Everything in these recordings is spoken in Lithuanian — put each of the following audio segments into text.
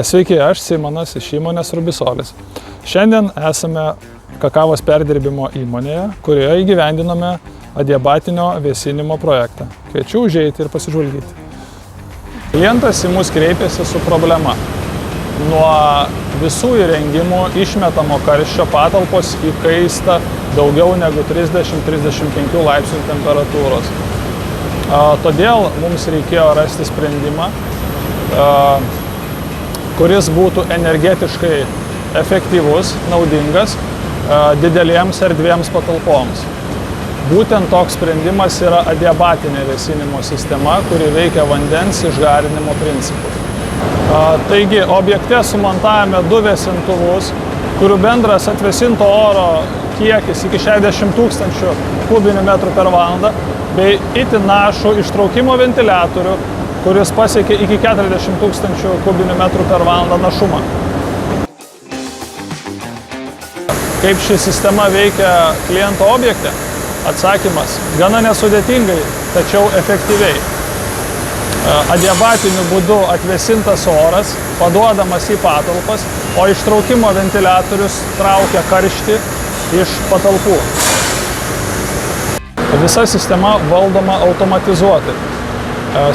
Sveiki, aš Simonas iš įmonės Rubisolis. Šiandien esame kakavos perdirbimo įmonėje, kurioje įgyvendiname adiabatinio vėsinimo projektą. Kviečiu užeiti ir pasižvalgyti. Klientas į mus kreipėsi su problema. Nuo visų įrengimų išmetamo karščio patalpos įkaista daugiau negu 30–35 laipsnių temperatūros. Todėl mums reikėjo rasti sprendimą, kuris būtų energetiškai efektyvus, naudingas didelėms erdvėms patalpoms. Būtent toks sprendimas yra adiabatinė vėsinimo sistema, kuri veikia vandens išgarinimo principu. Taigi, objekte sumontavome 2 vėsintuvus, kurių bendras atvėsinto oro kiekis iki 60 000 kubinių metrų per valandą, bei itin našų ištraukimo ventiliatorių, kuris pasiekia iki 40 000 kubinių metrų per valandą našumą. Kaip ši sistema veikia kliento objekte? Atsakymas – gana nesudėtingai, tačiau efektyviai. Adiabatiniu būdu atvėsintas oras paduodamas į patalpas, o ištraukimo ventiliatorius traukia karštį iš patalpų. Visa sistema valdoma automatizuotai.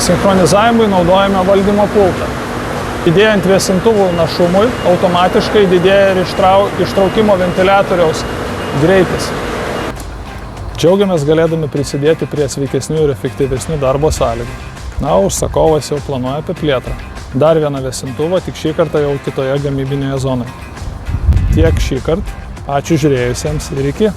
Sinchronizavimui naudojame valdymo pultą. Didėjant vėsintuvų našumui, automatiškai didėja ir ištraukimo ventiliatoriaus greitis. Džiaugiamės galėdami prisidėti prie sveikesnių ir efektyvesnių darbo sąlygų. Na, užsakovas jau planuoja apie plėtrą. Dar vieną vėsintuvą, tik šį kartą jau kitoje gamybinėje zonoje. Tiek šį kartą. Ačiū žiūrėjusiems ir iki.